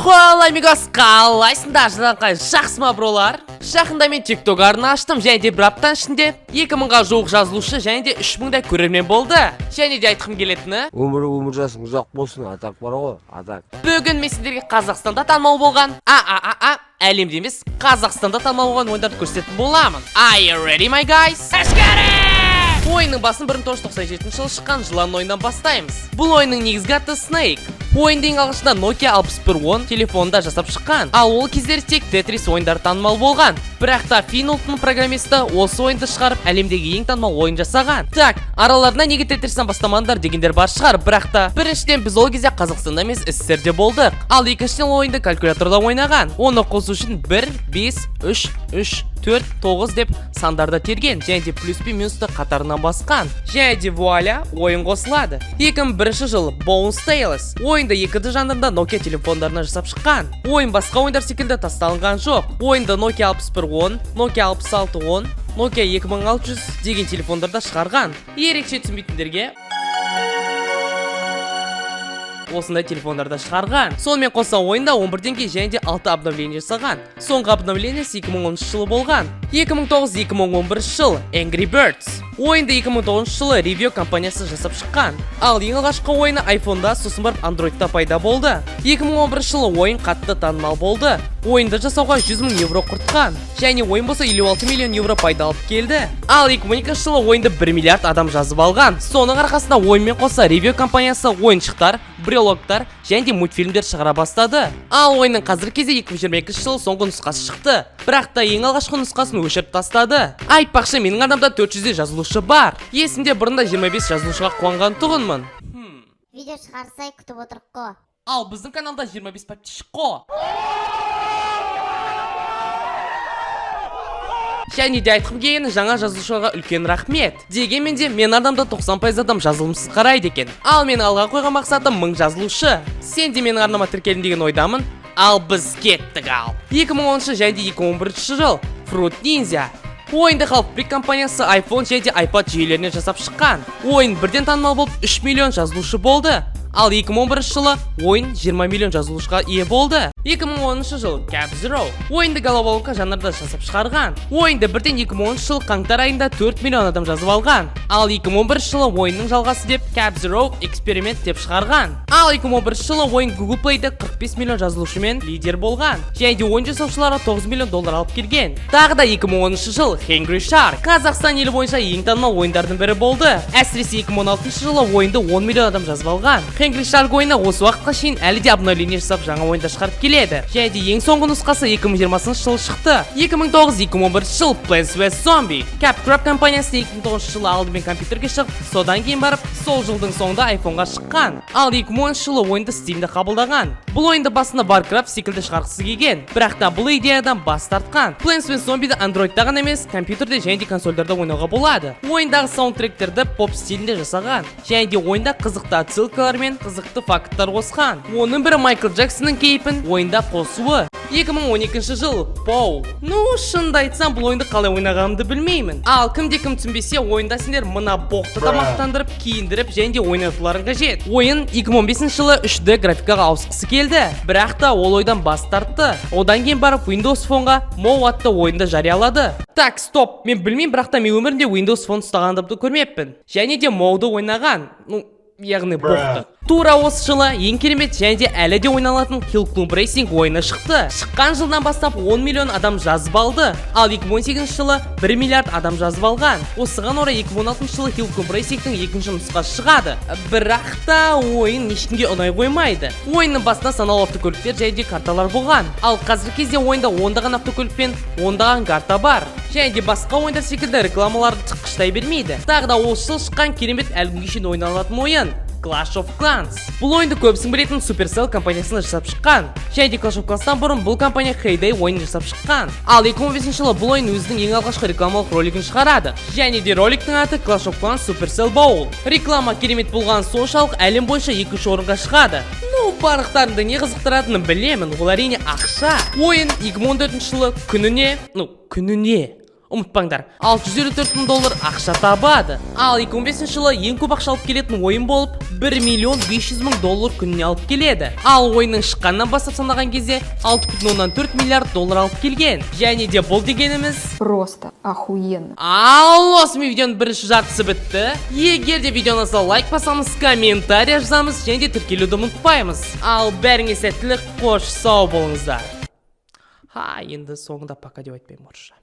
Хоу амигос, қалайсыңдар? Жақсы ма бролар? Жақында мен TikTok арна аштым, және де бір аптаның ішінде 2000-ға жуық жазылушы және де 3000-дай көрермен болды. Және де айтқым келетіні, өмір жасың ұзақ болсын, атақ бар ғой, атақ. бүгін мен сіздерге Қазақстанда танымал болған, әлемде емес, Қазақстанда танымал болған ойындарды көрсететін боламын. Are you ready, my guys? Let's get it! Ойынның басын 1997 жылы шыққан жылан ойындан бастаймыз. Бұл ойынның негізгі аты Snake. Ойынды ең алғашында Nokia 6110 телефонында жасап шыққан. Ал ол кездері тек Tetris ойындары танымал болған. Бірақ та Фин ұлтының программисті осы ойынды шығарып, әлемдегі ең танымал ойын жасаған. Так, араларына неге Tetris'тан бастамадыңдар дегендер бар шығар, бірақ та біріншіден біз ол кезде Қазақстанда емес СССРде болдық. Ал екіншіден ойынды калькуляторда ойнаған. Оны қосу үшін 1, 5, 3, 3, 4, 9 деп сандарда терген, және де плюс пен минусты қатарынан басқан. Және де вуаля, ойын қосылады. 2001 жылы Bones Tales ойынды 2D жанрында Nokia телефондарына жасап шыққан. Ойын басқа ойындар секілді тасталынған жоқ. Ойынды Nokia 6110, Nokia 6610, Nokia 2600 деген телефондарда шығарған. Ерекше түсінбейтіндерге осындай телефондарда шығарған. Сонымен қоса ойында 11-ден кейін және де 6 обновление жасаған. Соңғы обновление 2010 жылы болған. 2009-2011 жыл Angry Birds ойынды 2009 жылы Review компаниясы жасап шыққан. Ал ең алғашқы ойыны iPhone-да, сосын барып Android-та пайда болды. 2011 жылы ойын қатты танымал болды. Ойынды жасауға 100 000 евро құртқан. Және ойын болса 56 миллион евро пайда алып келді. Ал 2012 жылы ойынды 1 миллиард адам жазып алған. Соның арқасында ойынмен қоса Review компаниясы ойыншықтар, брелоктар және де мультфильмдер шығара бастады. Ал ойынның қазіргі кезде 2022 жылы соңғы нұсқасы шықты. Бірақ та ең алғашқы нұсқасын өшіріп тастады. Айтпақшы, менің адамда 400 жазылушы бар. Есімде бұрында 25 жазылушыға қуанған тұғынмын. Видео шығарсай күтіп отырық қо. Ал біздің каналда 25 подписчик қо. Және де айтқым келгені, жаңа жазылушыға үлкен рахмет. Дегенмен де мен адамда 90% адам жазылымсыз қарайды екен. Ал мен алға қойған мақсатым 1000 жазылушы. Сен де менің арнама тіркелдің деген ойдамын. Ал біз кеттік ал. 2010 және де 2011 жыл Fruit Ninja ойынды Half-Brick компаниясы iPhone және де iPad жүйелеріне жасап шыққан. Ойын бірден танымал болып 3 миллион жазылушы болды. Ал 2011 жылы ойын 20 миллион жазылушыға ие болды. 2010 жыл Cap Zero ойынды головоломка жанрда жасап шығарған. Ойынды бірден 2010 жыл қаңтар айында 4 миллион адам жазып алған. Ал 2011 жылы ойынның жалғасы деп Cap Zero Experiment деп шығарған. Ал 2011 жылы ойын Google Play'де 45 миллион жазылушымен лидер болған. Және де ойын жасаушыларға 9 миллион доллар алып келген. Тағы да 2010 жыл Hungry Shark Қазақстан елі бойынша ең танымал ойындардың бірі болды. Әсіресе 2016 жылы ойынды 10 миллион адам жазып алған. Hungry Shark ойыны осы уақытқа шейін әлі де обновление жасап жаңа ойында шығарып келеді. Және де ең соңғы нұсқасы 2020 жылы шықты. 2009-2011 жыл Plants vs Zombie Capcom компаниясы 2009 жылы алдымен компьютерге шығып, содан кейін барып сол жылдың соңында iPhone-ға шыққан. Ал 2010 жылы ойынды Steam-де қабылдаған. Бұл ойынды басында Warcraft секілді шығарғысы келген, бірақ та бұл идеядан бас тартқан. Plants vs Zombie-ді Android-да ғана емес, компьютерде және де консольдарда ойнауға болады. Ойындағы саундтректерді поп стилінде жасаған. Және де ойында қызықты отсылкалар мен қызықты факттар қосқан. Оның бірі Майкл Джексонның кейпін ойында қосуы. 2012 жыл Пау. Шынды айтсам, бұл ойынды қалай ойнағанымды білмеймін. Ал кімде-кім түсінбесе, ойында сендер мына боқты тамақтандырып, киіндіріп және де ойнатуларың қажет. Ойын 2015 жылы 3D графикаға ауысқысы келді, бірақ та ол ойдан бас тартты. Одан кейін барып Windows Phone-ға Mo атты ойынды жариялады. Так, стоп, мен білмеймін, бірақ та мен өмірімде Windows Phone ұстағандықты көрмеппін. Және де Mo-ды ойнаған. Яғни боқты. Тура осы жылы ең керемет және де әлі де ойналатын Hill Climb Racing ойыны шықты. Шыққан жылдан бастап 10 миллион адам жазып алды. Ал 2018 жылы 1 миллиард адам жазып алған. Осыған орай 2016 жылы Hill Climb Racing'тің екінші нұсқасы шығады. Бірақ та ойын ешкімге ұнай қоймайды. Ойынның басында санаулы автокөліктер және де карталар болған. Ал қазіргі кезде ойында ондаған автокөлік пен ондаған карта бар. Және де басқа ойындар секілді рекламаларды тыққыштай бермейді. Тағы да осы жыл шыққан керемет әлі күнге шейін ойналатын ойын Clash of Clans. Бұл ойынды көбісің білетін Supercell компаниясына жасап шыққан. Және де Clash of Clans'тан бұрын бұл компания Heyday ойын жасап шыққан. Ал 2015 жылы бұл ойын өзінің ең алғашқы рекламалық ролигін шығарады. Және де роликтің аты Clash of Clans Supercell Bowl. Реклама керемет болған соншалық әлем бойынша 2-ші орынға шығады. Барлықтарыңды не қызықтыратынын білемін, ол әрине ақша. Ойын 2014 жылы күніне ұмытпаңдар, 654 мың доллар ақша табады. Ал 2015 жылы ең көп ақша алып келетін ойын болып 1 миллион 500 мың доллар күніне алып келеді. Ал ойынның шыққаннан бастап санаған кезде 6,4 миллиард доллар алып келген. Және де бұл дегеніміз Просто охуенно. ал осымен видеоның бірінші жартысы бітті. Егер де видеоны лайк басамыз, комментарий жазамыз және де тіркелуді ұмытпаймыз. Ал бәріңе сәттілік, қош сау болыңыздар. Енді соңында пока деп айтпаймын орысша.